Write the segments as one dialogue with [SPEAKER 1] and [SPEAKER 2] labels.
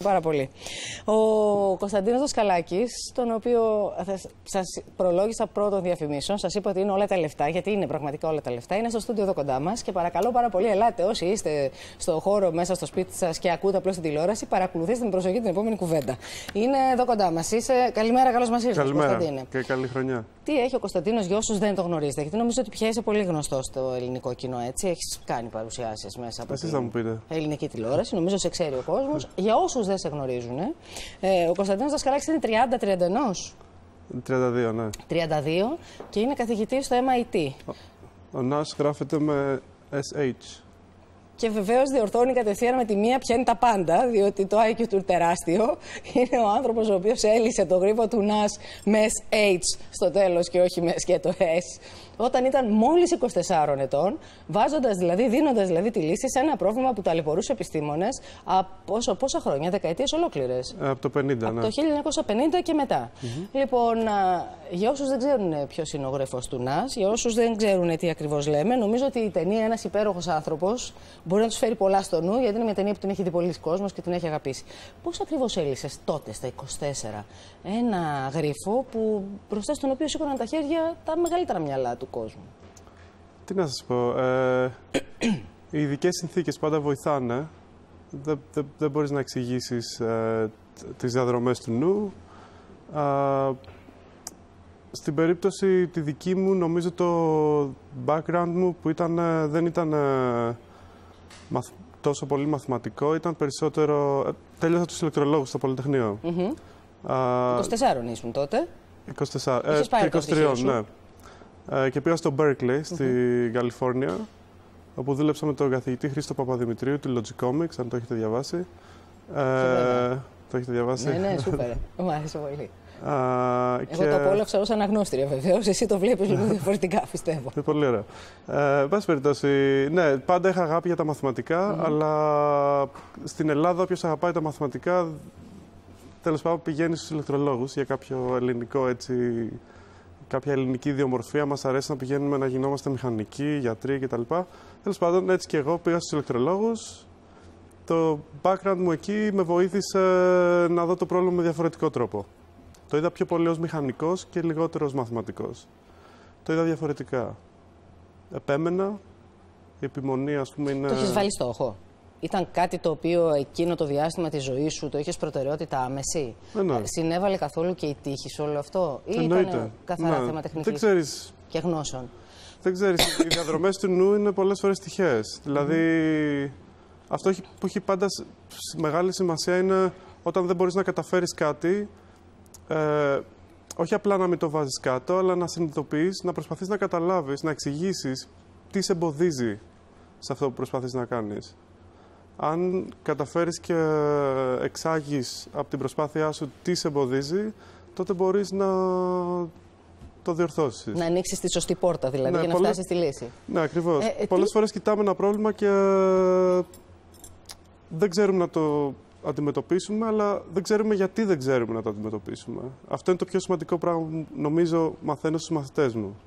[SPEAKER 1] πάρα πολύ. Ο Κωνσταντίνος Δασκαλάκης, τον οποίο σας προλόγησα πρώτων διαφημίσεων, σας είπα ότι είναι όλα τα λεφτά, γιατί είναι πραγματικά όλα τα λεφτά. Είναι στο στούντιο εδώ κοντά μας και παρακαλώ πάρα πολύ, ελάτε όσοι είστε στο χώρο μέσα στο σπίτι σας και ακούτε απλώς την τηλεόραση, παρακολουθήστε με προσοχή την επόμενη κουβέντα. Είναι εδώ κοντά μας. Καλημέρα, καλώς μας ήρθατε, Κωνσταντίνε.
[SPEAKER 2] Και καλή χρονιά.
[SPEAKER 1] Τι έχει ο Κωνσταντίνος για όσους δεν το γνωρίζετε, γιατί νομίζω ότι πια είσαι πολύ γνωστό στο ελληνικό κοινό, έτσι. Έχεις κάνει παρουσιάσεις μέσα από την ελληνική τηλεόραση, νομίζω σε ξέρει ο κόσμος. Για όσους δεν σε γνωρίζουν, ο Κωνσταντίνος Δασκαλάκης είναι 30-31.
[SPEAKER 2] 32, ναι.
[SPEAKER 1] 32 και είναι καθηγητής στο MIT.
[SPEAKER 2] Ο Νας γράφεται με SH.
[SPEAKER 1] Και βεβαίως διορθώνει κατευθείαν με τη μία, πιάνει τα πάντα, διότι το IQ του τεράστιο. Είναι ο άνθρωπος ο οποίος έλυσε το γρίφο του ΝΑΣ με SH στο τέλος και όχι με σκέτο S, όταν ήταν μόλις 24 ετών, δίνοντας δηλαδή τη λύση σε ένα πρόβλημα που ταλαιπωρούσε επιστήμονες από πόσα χρόνια, δεκαετίες ολόκληρες.
[SPEAKER 2] Από το 50,
[SPEAKER 1] από το 1950 και μετά. Λοιπόν, για όσους δεν ξέρουν ποιος είναι ο γρίφος του ΝΑΣ, για όσους δεν ξέρουν τι ακριβώς λέμε, νομίζω ότι η ταινία «Ένας υπέροχος άνθρωπος» μπορεί να τους φέρει πολλά στο νου, γιατί είναι μια ταινία που την έχει δει πολλοί κόσμος και την έχει αγαπήσει. Πώς ακριβώς έλυσες τότε, στα 24, ένα γρίφο που μπροστά στον οποίο σήκωναν τα χέρια τα μεγαλύτερα μυαλά του κόσμου?
[SPEAKER 2] Τι να σας πω, οι ειδικές συνθήκες πάντα βοηθάνε. Δεν μπορείς να εξηγήσεις τις διαδρομές του νου. Στην περίπτωση τη δική μου, νομίζω το background μου που δεν ήταν τόσο πολύ μαθηματικό, ήταν περισσότερο... τέλειωσα τους ηλεκτρολόγους στο Πολυτεχνείο.
[SPEAKER 1] 24 ήσουν τότε.
[SPEAKER 2] 24, 23, ναι. Και πήγα στο Berkeley, στη Καλιφόρνια, όπου δούλεψα με τον καθηγητή Χρήστο Παπαδημητρίου, του Logicomics, αν το έχετε διαβάσει. Το έχετε διαβάσει?
[SPEAKER 1] Ναι, σούπερ. Μου άρεσε πολύ. Εγώ το απόλαυσα ως αναγνώστρια, βεβαίως. Εσύ το βλέπεις λίγο διαφορετικά, πιστεύω.
[SPEAKER 2] Πολύ ωραία. Εν πάση περιπτώσει, ναι, πάντα είχα αγάπη για τα μαθηματικά, αλλά στην Ελλάδα όποιος αγαπάει τα μαθηματικά, τέλος πάντων πηγαίνει στους ηλεκτρολόγους για κάποιο ελληνικό, έτσι, κάποια ελληνική ιδιομορφία. Μας αρέσει να πηγαίνουμε να γινόμαστε μηχανικοί, γιατροί κτλ. Τέλος πάντων, έτσι και εγώ πήγα στους ηλεκτρολόγους. Το background μου εκεί με βοήθησε να δω το πρόβλημα με διαφορετικό τρόπο. Το είδα πιο πολύ ως μηχανικός και λιγότερο ως μαθηματικός. Το είδα διαφορετικά. Επέμενα, η επιμονή, ας πούμε, είναι...
[SPEAKER 1] Το έχεις βάλει στόχο? Ήταν κάτι το οποίο εκείνο το διάστημα της ζωής σου το είχες προτεραιότητα άμεση? Συνέβαλε καθόλου και η τύχη σε όλο αυτό? Ή ήταν καθαρά θέμα τεχνικής και γνώσεων?
[SPEAKER 2] Δεν ξέρεις, οι διαδρομές του νου είναι πολλές φορές τυχαίες. Δηλαδή, αυτό που έχει πάντα μεγάλη σημασία είναι όταν δεν μπορείς να καταφέρεις κάτι, όχι απλά να μην το βάζεις κάτω, αλλά να συνειδητοποιείς, να προσπαθείς να καταλάβεις, να εξηγήσεις τι σε εμποδίζει σε αυτό που προσπαθείς να κάνεις. Αν καταφέρεις και εξάγεις από την προσπάθειά σου τι σε εμποδίζει, τότε μπορείς να το διορθώσεις.
[SPEAKER 1] Να ανοίξεις τη σωστή πόρτα, δηλαδή,
[SPEAKER 2] ναι,
[SPEAKER 1] για να φτάσεις στη λύση.
[SPEAKER 2] Ναι, ακριβώς. Πολλές φορές κοιτάμε ένα πρόβλημα και δεν ξέρουμε να το αντιμετωπίσουμε, αλλά δεν ξέρουμε γιατί δεν ξέρουμε να το αντιμετωπίσουμε. Αυτό είναι το πιο σημαντικό πράγμα που νομίζω μαθαίνω στους μαθητές μου.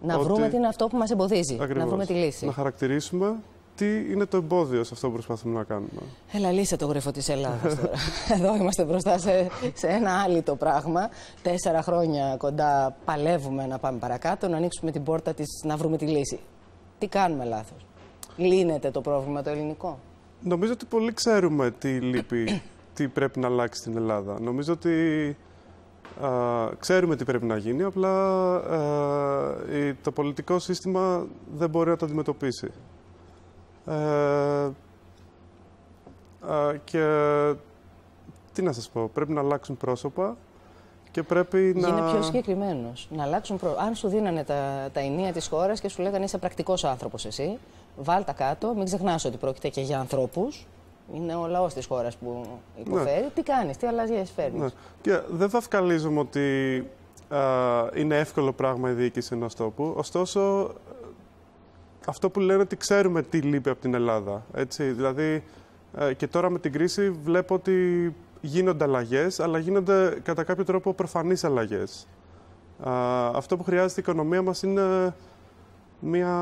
[SPEAKER 1] Να βρούμε τι είναι αυτό που μας εμποδίζει, ακριβώς, να βρούμε τη λύση.
[SPEAKER 2] Να χαρακτηρίσουμε τι είναι το εμπόδιο σε αυτό που προσπαθούμε να κάνουμε.
[SPEAKER 1] Έλα, λύσε το γρίφο της Ελλάδας τώρα. Εδώ είμαστε μπροστά σε ένα άλυτο πράγμα. 4 χρόνια κοντά παλεύουμε να πάμε παρακάτω, να ανοίξουμε την πόρτα της, να βρούμε τη λύση. Τι κάνουμε λάθος? Λύνεται το πρόβλημα το ελληνικό?
[SPEAKER 2] Νομίζω ότι πολλοί ξέρουμε τι λείπει, τι πρέπει να αλλάξει στην Ελλάδα. Νομίζω ότι ξέρουμε τι πρέπει να γίνει, απλά το πολιτικό σύστημα δεν μπορεί να το αντιμετωπίσει. Και τι να σας πω, πρέπει να αλλάξουν πρόσωπα και πρέπει να...
[SPEAKER 1] Είναι πιο συγκεκριμένος. Να αλλάξουν Αν σου δίνανε τα ενία της χώρας και σου λέγανε είσαι πρακτικός άνθρωπος εσύ, βάλ τα κάτω, μην ξεχνάς ότι πρόκειται και για ανθρώπους. Είναι ο λαός της χώρας που υποφέρει. Ναι. Τι κάνεις, τι αλλαγές φέρνεις?
[SPEAKER 2] Ναι. Και δεν βαφκαλίζουμε ότι είναι εύκολο πράγμα η διοίκηση ενός τόπου. Ωστόσο, αυτό που λένε ότι ξέρουμε τι λείπει από την Ελλάδα. Έτσι. Δηλαδή, και τώρα με την κρίση βλέπω ότι γίνονται αλλαγές, αλλά γίνονται κατά κάποιο τρόπο προφανείς αλλαγές. Αυτό που χρειάζεται η οικονομία μας είναι μία,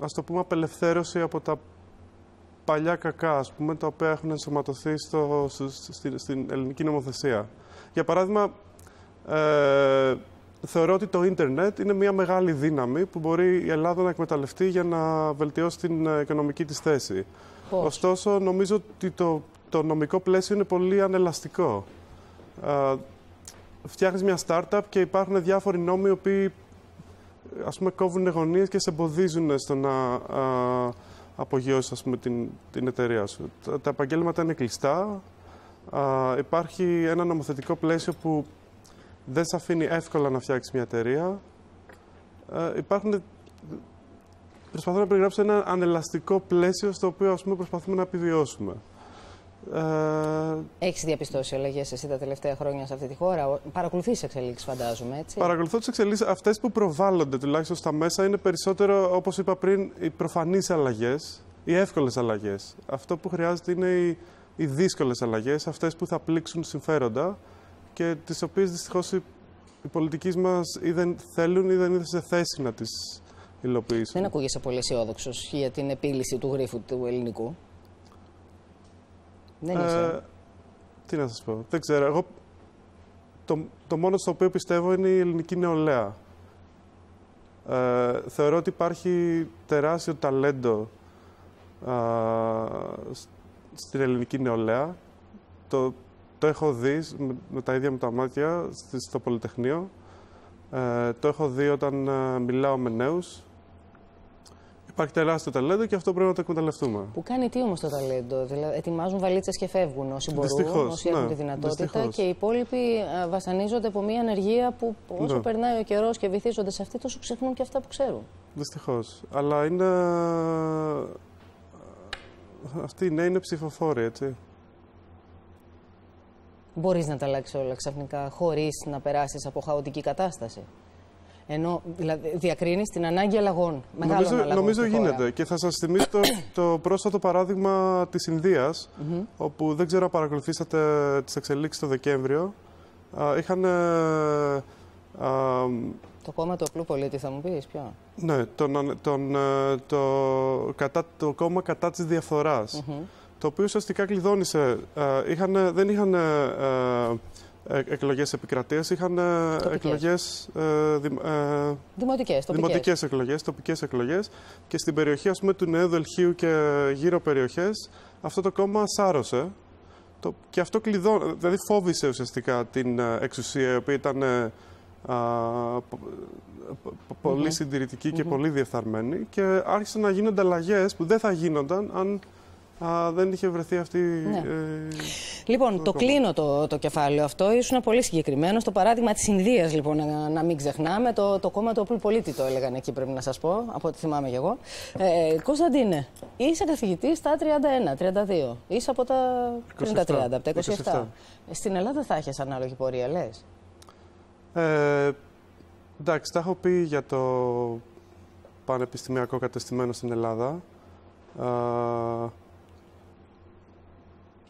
[SPEAKER 2] ας το πούμε, απελευθέρωση από τα παλιά κακά, ας πούμε, τα οποία έχουν ενσωματωθεί στην ελληνική νομοθεσία. Για παράδειγμα, θεωρώ ότι το ίντερνετ είναι μια μεγάλη δύναμη που μπορεί η Ελλάδα να εκμεταλλευτεί για να βελτιώσει την οικονομική της θέση.
[SPEAKER 1] Πώς?
[SPEAKER 2] Ωστόσο, νομίζω ότι το νομικό πλαίσιο είναι πολύ ανελαστικό. Φτιάχνεις μια startup και υπάρχουν διάφοροι νόμοι οι οποίοι, ας πούμε, κόβουν γωνίες και σε εμποδίζουν στο να απογειώσεις, ας πούμε, την εταιρεία σου. Τα επαγγέλματα είναι κλειστά. Υπάρχει ένα νομοθετικό πλαίσιο που δεν σε αφήνει εύκολα να φτιάξεις μια εταιρεία. Προσπαθώ να περιγράψω ένα ανελαστικό πλαίσιο στο οποίο, ας πούμε, προσπαθούμε να επιβιώσουμε.
[SPEAKER 1] Έχεις διαπιστώσει αλλαγές εσύ τα τελευταία χρόνια σε αυτή τη χώρα? Παρακολουθείς εξελίξεις, φαντάζομαι, έτσι?
[SPEAKER 2] Παρακολουθώ τις εξελίξεις. Αυτές που προβάλλονται τουλάχιστον στα μέσα είναι περισσότερο, όπως είπα πριν, οι προφανείς αλλαγές, οι εύκολες αλλαγές. Αυτό που χρειάζεται είναι οι δύσκολες αλλαγές, αυτές που θα πλήξουν συμφέροντα και τις οποίες δυστυχώς οι πολιτικοί μας ή δεν θέλουν ή δεν είναι σε θέση να τις υλοποιήσουν.
[SPEAKER 1] Δεν ακούγεσαι πολύ αισιόδοξος για την επίλυση του γρίφου του ελληνικού. Δεν είσαι.
[SPEAKER 2] Τι να σας πω, δεν ξέρω. Εγώ το μόνο στο οποίο πιστεύω είναι η ελληνική νεολαία. Θεωρώ ότι υπάρχει τεράστιο ταλέντο στην ελληνική νεολαία. Το έχω δει με τα ίδια μου τα μάτια στο Πολυτεχνείο. Το έχω δει όταν μιλάω με νέους. Υπάρχει τεράστιο ταλέντο και αυτό πρέπει να το εκμεταλλευτούμε.
[SPEAKER 1] Που κάνει τι όμως το ταλέντο? Δηλαδή, ετοιμάζουν βαλίτσες και φεύγουν όσοι μπορούν, όσοι έχουν τη δυνατότητα.
[SPEAKER 2] Δυστυχώς.
[SPEAKER 1] Και οι υπόλοιποι βασανίζονται από μια ανεργία που όσο περνάει ο καιρός και βυθίζονται σε αυτή, τόσο ξεχνούν και αυτά που ξέρουν.
[SPEAKER 2] Δυστυχώς. Αλλά είναι. Αυτοί οι νέοι είναι ψηφοφόροι, έτσι.
[SPEAKER 1] Μπορείς να τα αλλάξεις όλα ξαφνικά χωρίς να περάσεις από χαοτική κατάσταση? Ενώ δηλαδή, διακρίνεις την ανάγκη αλλαγών.
[SPEAKER 2] Νομίζω γίνεται. Και θα σας θυμίσω το πρόσφατο παράδειγμα της Ινδίας, όπου δεν ξέρω αν παρακολουθήσατε τις εξελίξεις το Δεκέμβριο.
[SPEAKER 1] Το κόμμα του απλού πολίτη, θα μου πεις ποιο?
[SPEAKER 2] Ναι, το κόμμα κατά της διαφθοράς. Το οποίο ουσιαστικά κλειδώνησε. Δεν είχαν εκλογές επικρατείας, είχαν εκλογές δημοτικές εκλογές, τοπικές εκλογές, και στην περιοχή, ας πούμε, του Νέου Δελχείου και γύρω περιοχές αυτό το κόμμα σάρωσε και αυτό δηλαδή φόβησε ουσιαστικά την εξουσία, η οποία ήταν πολύ συντηρητική και πολύ διεφθαρμένη, και άρχισαν να γίνονται αλλαγές που δεν θα γίνονταν αν δεν είχε βρεθεί αυτή.
[SPEAKER 1] Ναι. Λοιπόν, το κλείνω το κεφάλαιο αυτό. Ήσουν πολύ συγκεκριμένο. Στο παράδειγμα της Ινδίας, λοιπόν, να μην ξεχνάμε. Το κόμμα του απλού πολίτη το έλεγαν εκεί, πρέπει να σας πω, από ό,τι θυμάμαι κι εγώ. Κωνσταντίνε, είσαι καθηγητής στα 31-32. Είσαι από τα 30, από τα 27. Στην Ελλάδα θα έχεις ανάλογη πορεία, λες?
[SPEAKER 2] Εντάξει, τα έχω πει για το πανεπιστημιακό κατεστημένο στην Ελλάδα.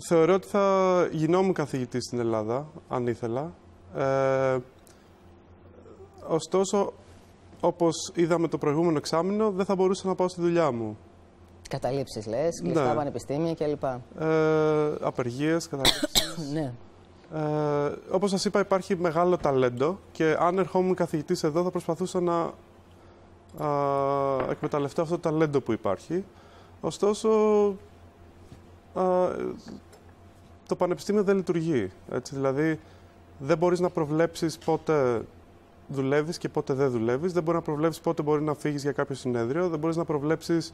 [SPEAKER 2] Θεωρώ ότι θα γινόμουν καθηγητής στην Ελλάδα, αν ήθελα. Ωστόσο, όπως είδαμε το προηγούμενο εξάμηνο, δεν θα μπορούσα να πάω στη δουλειά μου.
[SPEAKER 1] Καταλήψεις, λες, κλειστά πανεπιστήμια κλπ.
[SPEAKER 2] Απεργίες, καταλήψεις.
[SPEAKER 1] Ναι.
[SPEAKER 2] Όπως σας είπα, υπάρχει μεγάλο ταλέντο και αν ερχόμουν καθηγητής εδώ θα προσπαθούσα να εκμεταλλευτώ αυτό το ταλέντο που υπάρχει. Ωστόσο, το πανεπιστήμιο δεν λειτουργεί. Έτσι, δηλαδή, δεν μπορείς να προβλέψεις πότε δουλεύεις και πότε δεν δουλεύεις. Δεν μπορείς να προβλέψεις πότε μπορεί να φύγεις για κάποιο συνέδριο. Δεν μπορείς να προβλέψεις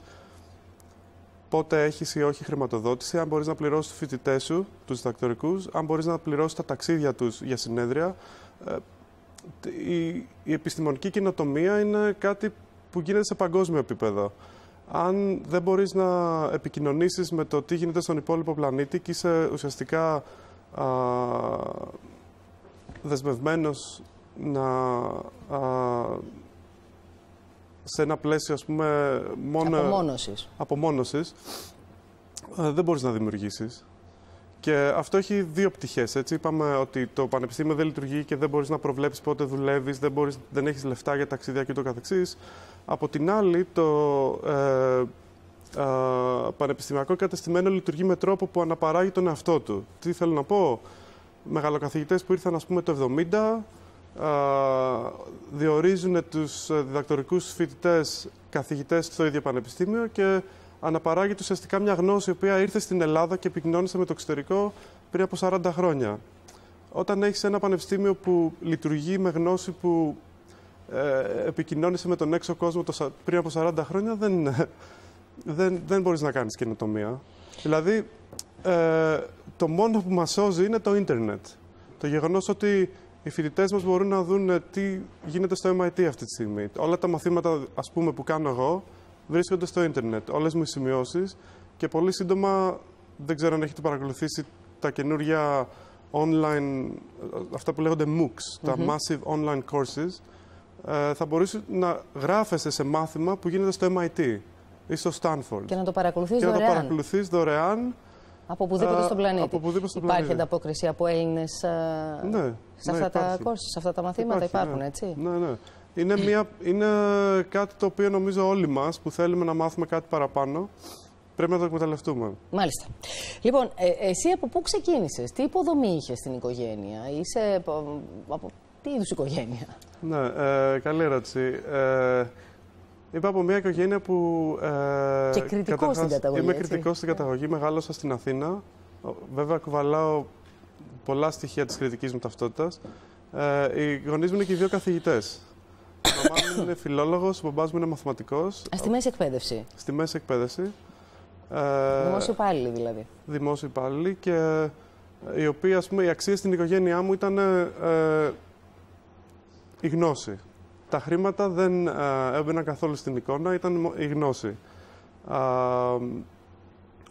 [SPEAKER 2] πότε έχεις ή όχι χρηματοδότηση. Αν μπορείς να πληρώσεις τους φοιτητές σου, τους διδακτορικούς. Αν μπορείς να πληρώσεις τα ταξίδια τους για συνέδρια. Η επιστημονική καινοτομία είναι κάτι που γίνεται σε παγκόσμιο επίπεδο. Αν δεν μπορείς να επικοινωνήσεις με το τι γίνεται στον υπόλοιπο πλανήτη και είσαι ουσιαστικά δεσμευμένος σε ένα πλαίσιο, ας πούμε, μόνο απομόνωσης, δεν μπορείς να δημιουργήσεις. Και αυτό έχει δύο πτυχές. Έτσι. Είπαμε ότι το πανεπιστήμιο δεν λειτουργεί και δεν μπορείς να προβλέψεις πότε δουλεύεις, δεν έχεις λεφτά για ταξίδια και το καθεξής. Από την άλλη, πανεπιστημιακό κατεστημένο λειτουργεί με τρόπο που αναπαράγει τον εαυτό του. Τι θέλω να πω? Μεγαλοκαθηγητές που ήρθαν, ας πούμε, το 70, διορίζουν τους διδακτορικούς φοιτητές καθηγητές στο ίδιο πανεπιστήμιο και αναπαράγει ουσιαστικά μια γνώση η οποία ήρθε στην Ελλάδα και επικοινώνησε με το εξωτερικό πριν από 40 χρόνια. Όταν έχεις ένα πανεπιστήμιο που λειτουργεί με γνώση που επικοινώνησε με τον έξω κόσμο πριν από 40 χρόνια, δεν μπορείς να κάνεις καινοτομία. Δηλαδή, το μόνο που μας σώζει είναι το ίντερνετ. Το γεγονός ότι οι φοιτητές μας μπορούν να δουν τι γίνεται στο MIT αυτή τη στιγμή. Όλα τα μαθήματα, ας πούμε, που κάνω εγώ βρίσκονται στο ίντερνετ. Όλες μου οι σημειώσεις και πολύ σύντομα, δεν ξέρω αν έχετε παρακολουθήσει τα καινούργια online, αυτά που λέγονται MOOCs, τα Massive Online Courses, θα μπορείς να γράφεσαι σε μάθημα που γίνεται στο MIT ή στο Stanford.
[SPEAKER 1] Και να το παρακολουθείς
[SPEAKER 2] και
[SPEAKER 1] δωρεάν.
[SPEAKER 2] Να το παρακολουθείς δωρεάν.
[SPEAKER 1] Από οπουδήποτε στον πλανήτη.
[SPEAKER 2] Οπουδήποτε
[SPEAKER 1] Υπάρχει ανταπόκριση από Έλληνες σε αυτά τα courses, σε αυτά τα μαθήματα? Υπάρχουν, έτσι.
[SPEAKER 2] Ναι. Είναι κάτι το οποίο νομίζω όλοι μας που θέλουμε να μάθουμε κάτι παραπάνω πρέπει να το εκμεταλλευτούμε. Μάλιστα.
[SPEAKER 1] Λοιπόν, εσύ από πού ξεκίνησες? Τι υποδομή είχες στην οικογένεια? Είσαι από τι είδους οικογένεια?
[SPEAKER 2] Ναι, καλή ερώτηση. Είπα από μια οικογένεια που.
[SPEAKER 1] Και κριτικός στην καταγωγή.
[SPEAKER 2] Είμαι κριτικός στην καταγωγή. Μεγάλωσα στην Αθήνα. Βέβαια, κουβαλάω πολλά στοιχεία της κριτικής μου ταυτότητας. Οι γονείς μου είναι και οι δύο καθηγητές. Η μαμά μου είναι φιλόλογος, ο μπαμπάς μου είναι μαθηματικός.
[SPEAKER 1] Στη μέση εκπαίδευση.
[SPEAKER 2] Στη μέση εκπαίδευση.
[SPEAKER 1] Δημόσιο υπάλληλοι δηλαδή.
[SPEAKER 2] Δημόσιο υπάλληλοι και οι οποίοι, ας πούμε, οι αξίες στην οικογένειά μου ήταν η γνώση. Τα χρήματα δεν έμπαιναν καθόλου στην εικόνα, ήταν η γνώση.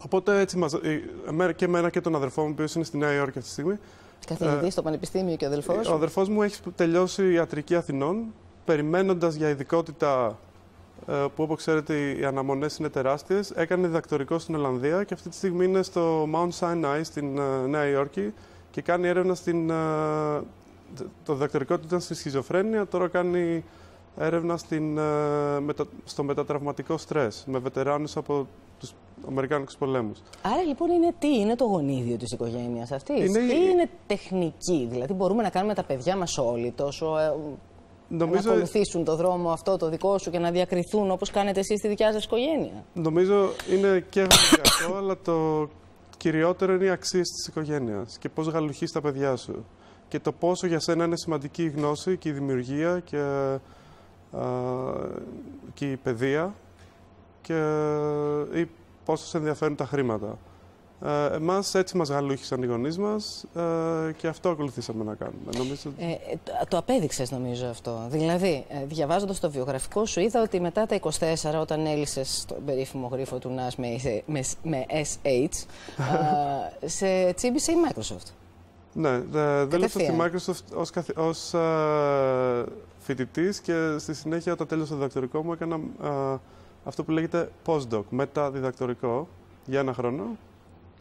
[SPEAKER 2] Οπότε έτσι και εμένα και τον αδερφό μου, ο οποίος είναι στη Νέα Υόρκη αυτή τη στιγμή.
[SPEAKER 1] Καθηγητής στο πανεπιστήμιο και ο αδελφός.
[SPEAKER 2] Ο αδερφός μου έχει τελειώσει ιατρική Αθηνών, περιμένοντας για ειδικότητα που, όπως ξέρετε, οι αναμονές είναι τεράστιες. Έκανε διδακτορικό στην Ολλανδία και αυτή τη στιγμή είναι στο Mount Sinai στην Νέα Υόρκη και κάνει έρευνα το διδακτορικό του ήταν στη σχιζοφρένεια, τώρα κάνει έρευνα στο μετατραυματικό στρες με βετεράνους από τους Αμερικάνικους πολέμους. Άρα
[SPEAKER 1] λοιπόν είναι το γονίδιο της οικογένειας αυτής ή είναι τεχνική? Δηλαδή μπορούμε να κάνουμε τα παιδιά μας όλοι τόσο να ακολουθήσουν το δρόμο αυτό το δικό σου και να διακριθούν όπως κάνετε εσείς στη δικιά σας οικογένεια?
[SPEAKER 2] Νομίζω είναι και γονιδιακό, αλλά το κυριότερο είναι οι αξίες της οικογένειας και πώς γαλουχείς τα παιδιά σου. Και το πόσο για σένα είναι σημαντική η γνώση και η δημιουργία και η παιδεία και πόσο σε ενδιαφέρουν τα χρήματα. Εμάς έτσι μας γαλούχησαν οι γονείς μας και αυτό ακολουθήσαμε να κάνουμε.
[SPEAKER 1] Το απέδειξες νομίζω αυτό. Δηλαδή, διαβάζοντας το βιογραφικό σου, είδα ότι μετά τα 24, όταν έλυσες τον περίφημο γρίφο του NAS με SH, σε τσίμπησε η Microsoft.
[SPEAKER 2] Ναι, δούλεψα στη Microsoft ως φοιτητής και στη συνέχεια όταν τέλειωσα το διδακτορικό μου έκανα αυτό που λέγεται postdoc, μεταδιδακτορικό, για 1 χρόνο.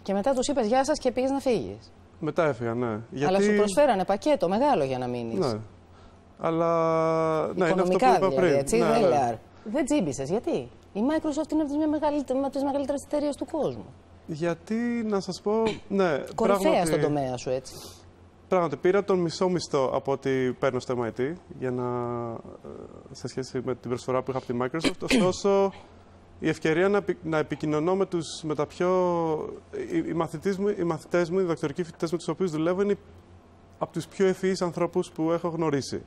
[SPEAKER 1] Και μετά τους είπες γεια σας και πήγες να φύγεις?
[SPEAKER 2] Μετά έφυγα, ναι.
[SPEAKER 1] Αλλά σου προσφέρανε πακέτο μεγάλο για να μείνεις.
[SPEAKER 2] Ναι. Αλλά ναι, είναι αυτό που είπα
[SPEAKER 1] δηλαδή,
[SPEAKER 2] πριν.
[SPEAKER 1] Έτσι, ναι. Δεν τσίμπησες, γιατί? Η Microsoft είναι από τις μεγαλύτερες εταιρείες του κόσμου.
[SPEAKER 2] Γιατί, να σας πω, ναι.
[SPEAKER 1] Κορυφαία στον τομέα σου, έτσι.
[SPEAKER 2] Πράγματι, πήρα τον μισό μισθό από ό,τι παίρνω στο MIT σε σχέση με την προσφορά που είχα από τη Microsoft. Ωστόσο, η ευκαιρία να επικοινωνώ με τα πιο. Οι μαθητές μου, οι διδακτορικοί φοιτητές με τους οποίους δουλεύω, είναι από τους πιο ευφυείς ανθρώπους που έχω γνωρίσει.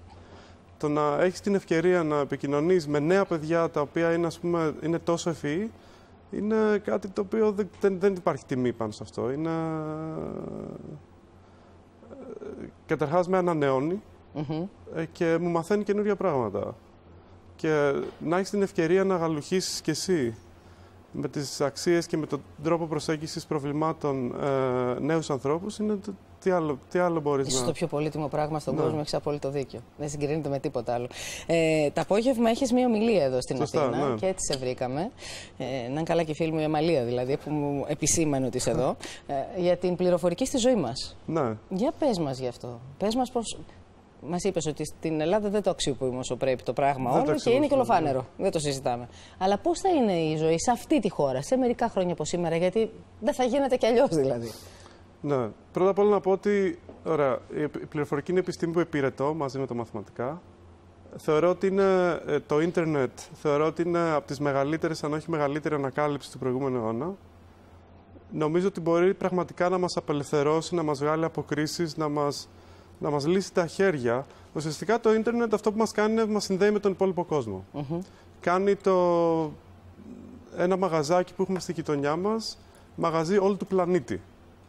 [SPEAKER 2] Το να έχεις την ευκαιρία να επικοινωνείς με νέα παιδιά τα οποία είναι τόσο ευφυή, είναι κάτι το οποίο δεν υπάρχει τιμή πάνω σε αυτό. Καταρχάς με ανανεώνει και μου μαθαίνει καινούργια πράγματα. Και να έχεις την ευκαιρία να γαλουχίσεις κι εσύ με τις αξίες και με τον τρόπο προσέγγισης προβλημάτων νέους ανθρώπους, είναι τι άλλο μπορείς
[SPEAKER 1] Είσαι το πιο πολύτιμο πράγμα στον κόσμο, έχεις απόλυτο δίκιο. Δεν συγκρίνεται με τίποτα άλλο. Το απόγευμα έχεις μία ομιλία εδώ στην Αθήνα και έτσι σε βρήκαμε. Να είναι καλά και η φίλη μου η Αμαλία, δηλαδή, που μου επισήμανε ότι είσαι εδώ, για την πληροφορική στη ζωή μας.
[SPEAKER 2] Ναι.
[SPEAKER 1] Για πες μας γι' αυτό. Πες μας πώς. μας είπες ότι στην Ελλάδα δεν το αξιοποιούμε όσο πρέπει το πράγμα
[SPEAKER 2] Δεν
[SPEAKER 1] όλο
[SPEAKER 2] το
[SPEAKER 1] και είναι και ολοφάνερο.
[SPEAKER 2] ναι.
[SPEAKER 1] Δεν το συζητάμε. Αλλά πώς θα είναι η ζωή σε αυτή τη χώρα, σε μερικά χρόνια από σήμερα, γιατί δεν θα γίνεται κι αλλιώς δηλαδή.
[SPEAKER 2] Ναι. Πρώτα απ' όλα να πω ότι ωραία, η πληροφορική είναι επιστήμη που υπηρετώ μαζί με τα μαθηματικά. Θεωρώ ότι είναι το ίντερνετ, θεωρώ ότι είναι από τις μεγαλύτερες, αν όχι μεγαλύτερη ανακάλυψη του προηγούμενου αιώνα. Νομίζω ότι μπορεί πραγματικά να μας απελευθερώσει, να μας βγάλει από κρίσεις, να μας λύσει τα χέρια. Ουσιαστικά το ίντερνετ αυτό που μας κάνει είναι μας συνδέει με τον υπόλοιπο κόσμο. Κάνει ένα μαγαζάκι που έχουμε στη γειτονιά μας, μαγαζί όλου του πλανήτη,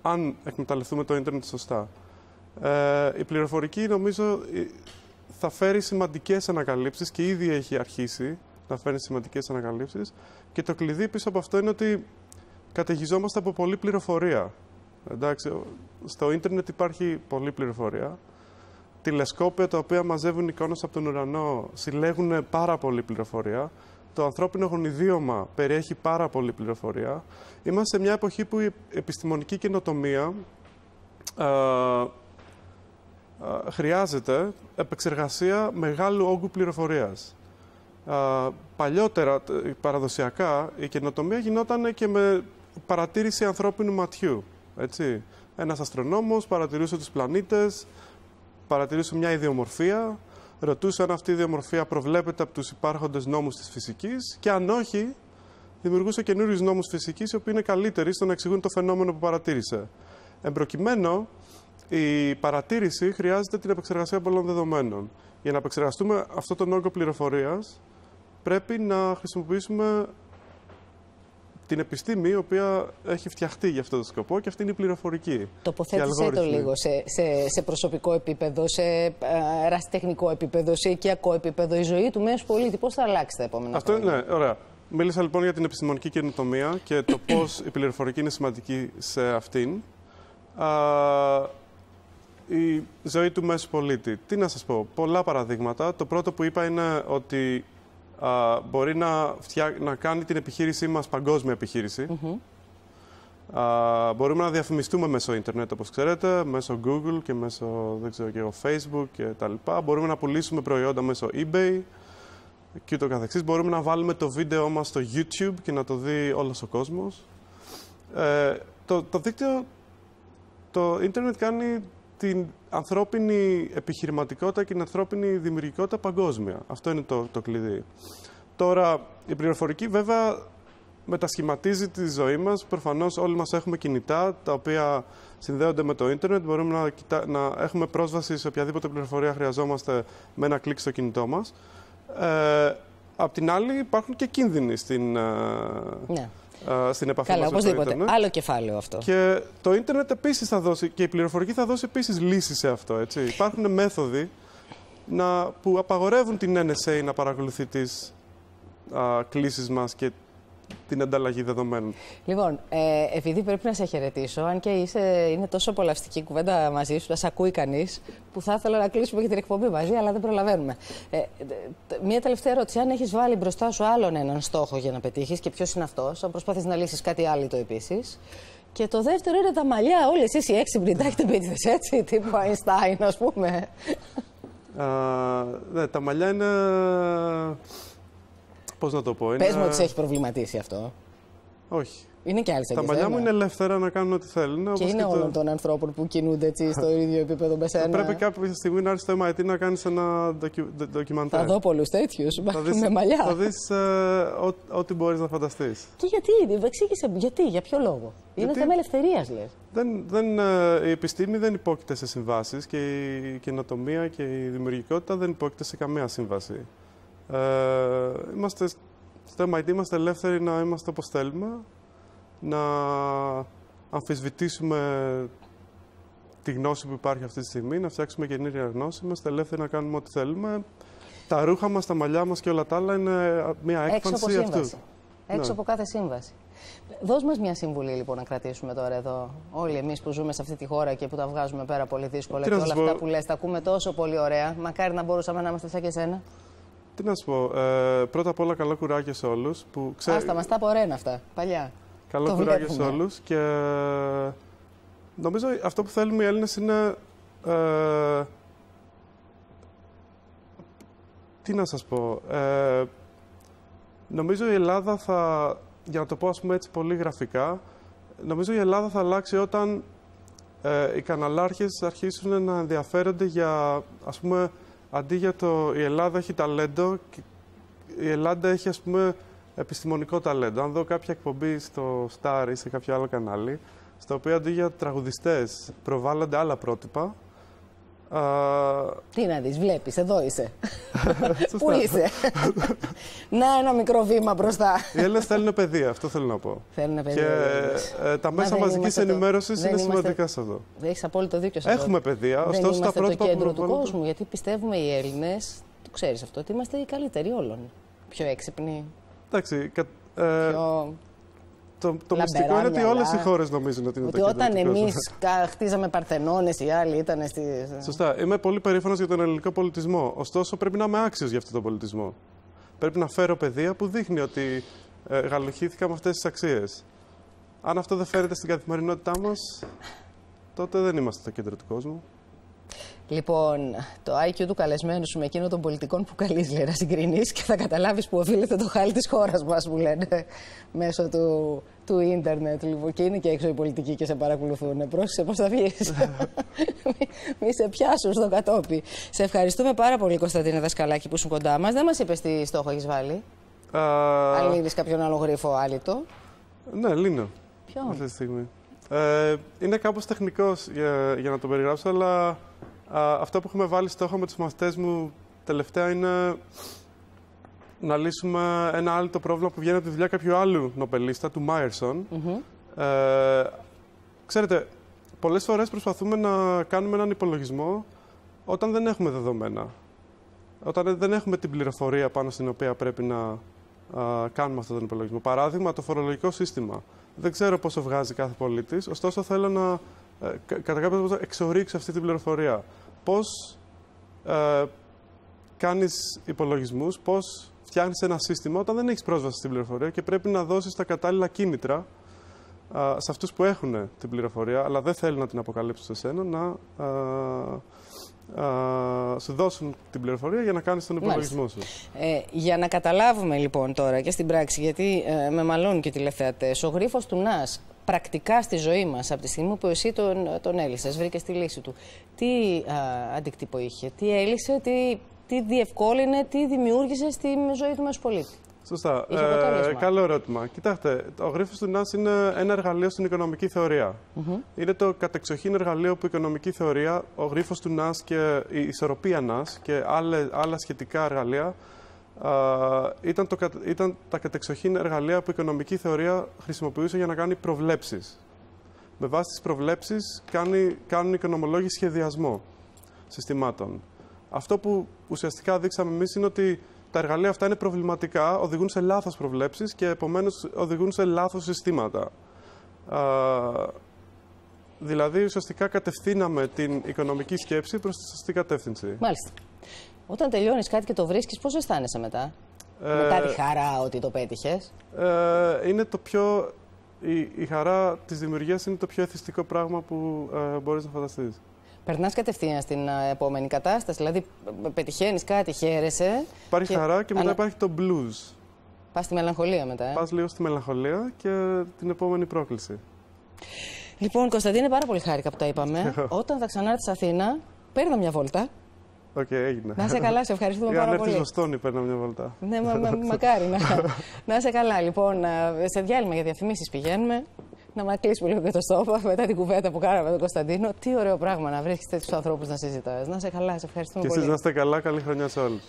[SPEAKER 2] αν εκμεταλλευτούμε το ίντερνετ σωστά. Η πληροφορική νομίζω θα φέρει σημαντικές ανακαλύψεις και ήδη έχει αρχίσει να φέρει σημαντικές ανακαλύψεις και το κλειδί πίσω από αυτό είναι ότι καταιγιζόμαστε από πολλή πληροφορία. Εντάξει, στο ίντερνετ υπάρχει πολλή πληροφορία. Τηλεσκόπια τα οποία μαζεύουν εικόνες από τον ουρανό συλλέγουν πάρα πολλή πληροφορία. Το ανθρώπινο γονιδίωμα περιέχει πάρα πολλή πληροφορία. Είμαστε σε μια εποχή που η επιστημονική καινοτομία χρειάζεται επεξεργασία μεγάλου όγκου πληροφορίας. Παλιότερα, παραδοσιακά, η καινοτομία γινόταν και με παρατήρηση ανθρώπινου ματιού. Έτσι. Ένας αστρονόμος παρατηρούσε τους πλανήτες, παρατηρούσε μια ιδιομορφία, ρωτούσε αν αυτή η ιδιομορφία προβλέπεται από τους υπάρχοντες νόμους της φυσικής και αν όχι, δημιουργούσε καινούριους νόμους φυσικής οι οποίοι είναι καλύτεροι στο να εξηγούν το φαινόμενο που παρατήρησε. Εμπροκειμένου, η παρατήρηση χρειάζεται την επεξεργασία πολλών δεδομένων. Για να επεξεργαστούμε αυτόν τον όγκο πληροφορίας, πρέπει να χρησιμοποιήσουμε την επιστήμη η οποία έχει φτιαχτεί για αυτόν τον σκοπό και αυτή είναι η πληροφορική.
[SPEAKER 1] Τοποθέτησέ το λίγο σε προσωπικό επίπεδο, σε ερασιτεχνικό επίπεδο, σε οικιακό επίπεδο. Η ζωή του μέσου πολίτη πώς θα αλλάξει τα επόμενα χρόνια?
[SPEAKER 2] Ναι, ωραία. Μίλησα λοιπόν για την επιστημονική καινοτομία και το πώς η πληροφορική είναι σημαντική σε αυτήν. Η ζωή του μέσου πολίτη. Τι να σας πω, πολλά παραδείγματα. Το πρώτο που είπα είναι ότι μπορεί να κάνει την επιχείρησή μας παγκόσμια επιχείρηση. Μπορούμε να διαφημιστούμε μέσω ίντερνετ, όπως ξέρετε, μέσω Google και μέσω, δεν ξέρω και εγώ, Facebook και τα λοιπά. Μπορούμε να πουλήσουμε προϊόντα μέσω eBay και ούτω καθεξής. Μπορούμε να βάλουμε το βίντεο μας στο YouTube και να το δει όλος ο κόσμος. Το δίκτυο, το ίντερνετ κάνει την ανθρώπινη επιχειρηματικότητα και την ανθρώπινη δημιουργικότητα παγκόσμια. Αυτό είναι το κλειδί. Τώρα, η πληροφορική βέβαια μετασχηματίζει τη ζωή μας. Προφανώς όλοι μας έχουμε κινητά τα οποία συνδέονται με το ίντερνετ. Μπορούμε να έχουμε πρόσβαση σε οποιαδήποτε πληροφορία χρειαζόμαστε με ένα κλικ στο κινητό μας. Απ' την άλλη υπάρχουν και κίνδυνοι στην επαφή μας με το ίντερνετ.
[SPEAKER 1] Άλλο κεφάλαιο αυτό.
[SPEAKER 2] Και το ίντερνετ επίσης θα δώσει, και η πληροφορική θα δώσει επίσης λύσεις σε αυτό. Έτσι. Υπάρχουν μέθοδοι που απαγορεύουν την NSA να παρακολουθεί τις κλήσεις μας και την ανταλλαγή δεδομένων.
[SPEAKER 1] Λοιπόν, επειδή πρέπει να σε χαιρετήσω, αν και είναι τόσο απολαυστική κουβέντα μαζί σου, να σε ακούει κανείς, που θα ήθελα να κλείσουμε και την εκπομπή μαζί, αλλά δεν προλαβαίνουμε. Μία τελευταία ερώτηση. Αν έχεις βάλει μπροστά σου άλλον έναν στόχο για να πετύχεις, και ποιος είναι αυτός, αν προσπαθείς να λύσεις κάτι άλλο επίσης. Και το δεύτερο είναι τα μαλλιά. Όλοι εσείς οι έξυπνοι τα έχετε πετύχει, έτσι, τύπου Einstein, ας πούμε.
[SPEAKER 2] Ναι, τα μαλλιά είναι. Πώς να το πω.
[SPEAKER 1] Πες μου ότι σε έχει προβληματίσει αυτό.
[SPEAKER 2] Όχι.
[SPEAKER 1] Είναι και άλλες
[SPEAKER 2] τα μαλλιά μου είναι ελεύθερα να κάνουν ό,τι θέλουν.
[SPEAKER 1] Και είναι όλων των ανθρώπων που κινούνται έτσι στο ίδιο επίπεδο με σένα.
[SPEAKER 2] Πρέπει κάποια στιγμή να έρθει στο MIT να κάνεις ένα ντοκιμαντέρ.
[SPEAKER 1] Θα δω πολλούς τέτοιους με μαλλιά.
[SPEAKER 2] Θα δεις ό,τι μπορείς να φανταστείς.
[SPEAKER 1] Και γιατί, εξήγησε, για ποιο λόγο. Είναι θέμα ελευθερίας, λες.
[SPEAKER 2] Η επιστήμη δεν υπόκειται σε συμβάσεις και η καινοτομία και η δημιουργικότητα δεν υπόκειται σε καμία σύμβαση. Στο MIT είμαστε ελεύθεροι να είμαστε όπως θέλουμε, να αμφισβητήσουμε τη γνώση που υπάρχει αυτή τη στιγμή, να φτιάξουμε καινούργια γνώση. Είμαστε ελεύθεροι να κάνουμε ό,τι θέλουμε. Τα ρούχα μας, τα μαλλιά μας και όλα τα άλλα είναι μια έκφανση αυτού.
[SPEAKER 1] Έξω από κάθε σύμβαση. Δώσ' μας μια συμβουλή λοιπόν να κρατήσουμε τώρα εδώ. Όλοι εμείς που ζούμε σε αυτή τη χώρα και που τα βγάζουμε πέρα πολύ δύσκολα και όλα αυτά που λες, τα ακούμε τόσο πολύ ωραία. Μακάρι να μπορούσαμε να είμαστε σαν και εσένα.
[SPEAKER 2] Τι να σου πω, πρώτα απ' όλα καλό κουράγιο σε όλους.
[SPEAKER 1] Άστα, μας τα από ρένα αυτά, παλιά.
[SPEAKER 2] Καλό κουράγιο σε όλους και νομίζω αυτό που θέλουμε οι Έλληνες είναι Τι να σας πω. Νομίζω η Ελλάδα θα, για να το πω ας πούμε έτσι πολύ γραφικά, νομίζω η Ελλάδα θα αλλάξει όταν οι καναλάρχες αρχίσουν να ενδιαφέρονται για, ας πούμε, αντί για το η Ελλάδα έχει ταλέντο, η Ελλάδα έχει ας πούμε επιστημονικό ταλέντο. Αν δω κάποια εκπομπή στο Star ή σε κάποιο άλλο κανάλι, στο οποίο αντί για τραγουδιστές προβάλλονται άλλα πρότυπα.
[SPEAKER 1] Τι να δεις, βλέπεις, εδώ είσαι. Πού είσαι? Να, ένα μικρό βήμα μπροστά.
[SPEAKER 2] Οι Έλληνες θέλουν παιδεία, αυτό θέλω να πω.
[SPEAKER 1] Θέλουν παιδεία.
[SPEAKER 2] Και τα μέσα μαζικής ενημέρωσης είναι σημαντικά σε αυτό.
[SPEAKER 1] Έχεις απόλυτο δίκιο σε αυτό.
[SPEAKER 2] Έχουμε παιδεία, ωστόσο τα πρότυπα
[SPEAKER 1] το κέντρο του κόσμου, γιατί πιστεύουμε οι Έλληνες, το ξέρεις αυτό, ότι είμαστε οι καλύτεροι όλων. Πιο έξυπνοι.
[SPEAKER 2] Εντάξει,
[SPEAKER 1] πιο...
[SPEAKER 2] Το μυστικό είναι ότι όλες οι χώρες νομίζουν ότι είναι το κέντρο του κόσμου.
[SPEAKER 1] Όταν εμείς χτίζαμε Παρθενώνες, οι άλλοι ήταν στη...
[SPEAKER 2] Σωστά. Είμαι πολύ περήφανος για τον ελληνικό πολιτισμό. Ωστόσο, πρέπει να είμαι άξιος για αυτόν τον πολιτισμό. Πρέπει να φέρω παιδεία που δείχνει ότι γαλουχήθηκα με αυτές τις αξίες. Αν αυτό δεν φέρεται στην καθημερινότητά μας, τότε δεν είμαστε το κέντρο του κόσμου.
[SPEAKER 1] Λοιπόν, το IQ του καλεσμένου σου με εκείνο των πολιτικών που καλείς, λέει, να συγκρινείς και θα καταλάβεις που οφείλεται το χάλι της χώρας μας, μου λένε, μέσω του ίντερνετ. Λοιπόν, και είναι και έξω οι πολιτικοί και σε παρακολουθούν. Πρόσεξε πώς θα βγεις. Μη σε πιάσουν στο κατόπι. Σε ευχαριστούμε πάρα πολύ, Κωνσταντίνε Δασκαλάκη, που ήσουν κοντά μας. Δεν μας είπες τι στόχο έχεις βάλει. Αν λύνεις κάποιον άλλο γρίφο άλυτο.
[SPEAKER 2] Ναι, λύνω.
[SPEAKER 1] Ποιον?
[SPEAKER 2] Αυτή τη στιγμή. Είναι κάπως τεχνικός για να το περιγράψω, αλλά αυτό που έχουμε βάλει στόχο με τους μαθητές μου τελευταία είναι να λύσουμε ένα άλλο το πρόβλημα που βγαίνει από τη δουλειά κάποιου άλλου νοπελίστα, του Μάιερσον. Ξέρετε, πολλές φορές προσπαθούμε να κάνουμε έναν υπολογισμό όταν δεν έχουμε δεδομένα. Όταν δεν έχουμε την πληροφορία πάνω στην οποία πρέπει να κάνουμε αυτόν τον υπολογισμό. Παράδειγμα, το φορολογικό σύστημα. Δεν ξέρω πόσο βγάζει κάθε πολίτης, ωστόσο θέλω να κατά κάποιο τρόπο εξορίξω αυτή την πληροφορία. Πώς κάνεις υπολογισμούς, πώς φτιάχνεις ένα σύστημα όταν δεν έχεις πρόσβαση στην πληροφορία και πρέπει να δώσεις τα κατάλληλα κίνητρα σε αυτούς που έχουν την πληροφορία, αλλά δεν θέλουν να την αποκαλύψουν σε σένα, να σου δώσουν την πληροφορία για να κάνεις τον υπολογισμό σου.
[SPEAKER 1] Για να καταλάβουμε λοιπόν τώρα και στην πράξη, γιατί με μαλώνουν και οι τηλεθεατές, ο γρίφος του ΝΑΣ πρακτικά στη ζωή μας, από τη στιγμή που εσύ τον έλυσες, βρήκες τη λύση του, τι αντίκτυπο είχε, τι έλυσε, τι διευκόλυνε, τι δημιούργησε στη ζωή του μεσοπολίτη?
[SPEAKER 2] Σωστά. Καλό ερώτημα. Κοιτάξτε, ο γρίφος του ΝΑΣ είναι ένα εργαλείο στην οικονομική θεωρία. Είναι το κατεξοχήν εργαλείο που η οικονομική θεωρία, ο γρίφος του ΝΑΣ και η ισορροπία ΝΑΣ και άλλα σχετικά εργαλεία ήταν τα κατεξοχήν εργαλεία που η οικονομική θεωρία χρησιμοποιούσε για να κάνει προβλέψεις. Με βάση τις προβλέψεις κάνουν οι οικονομολόγοι σχεδιασμό συστημάτων. Αυτό που ουσιαστικά δείξαμε εμείς είναι ότι τα εργαλεία αυτά είναι προβληματικά, οδηγούν σε λάθος προβλέψεις και επομένως οδηγούν σε λάθος συστήματα. Δηλαδή, ουσιαστικά κατευθύναμε την οικονομική σκέψη προς τη σωστή κατεύθυνση.
[SPEAKER 1] Μάλιστα. Όταν τελειώνεις κάτι και το βρίσκεις, πώς αισθάνεσαι μετά? Μετά τη χαρά ότι το πέτυχες?
[SPEAKER 2] Είναι το πιο... Η χαρά της δημιουργίας είναι το πιο εθιστικό πράγμα που μπορείς να φανταστείς.
[SPEAKER 1] Περνάς κατευθείαν στην επόμενη κατάσταση, δηλαδή πετυχαίνεις κάτι, χαίρεσαι.
[SPEAKER 2] Υπάρχει χαρά και μετά υπάρχει το blues.
[SPEAKER 1] Πας στη μελαγχολία μετά.
[SPEAKER 2] Πας λίγο στη μελαγχολία και την επόμενη πρόκληση.
[SPEAKER 1] Λοιπόν, Κωνσταντίνε, πάρα πολύ χάρηκα που τα είπαμε. Όταν θα ξανάρθεις Αθήνα, παίρνω μια βόλτα.
[SPEAKER 2] Οκ, έγινε.
[SPEAKER 1] Να είσαι καλά, σε ευχαριστούμε πάρα πολύ.
[SPEAKER 2] Αν έρθεις Βοστόνη, παίρνω μια βόλτα.
[SPEAKER 1] Ναι, μακάρι να είσαι καλά. Λοιπόν, σε διάλειμμα για διαφημίσεις πηγαίνουμε. Να μα κλείσουμε λίγο και το στόμα μετά την κουβέντα που κάναμε με τον Κωνσταντίνο. Τι ωραίο πράγμα να βρίσκεις τέτοιους ανθρώπους να συζητάς. Να είσαι καλά, σε ευχαριστούμε πολύ.
[SPEAKER 2] Και εσείς να είστε καλά, καλή χρονιά σε όλους.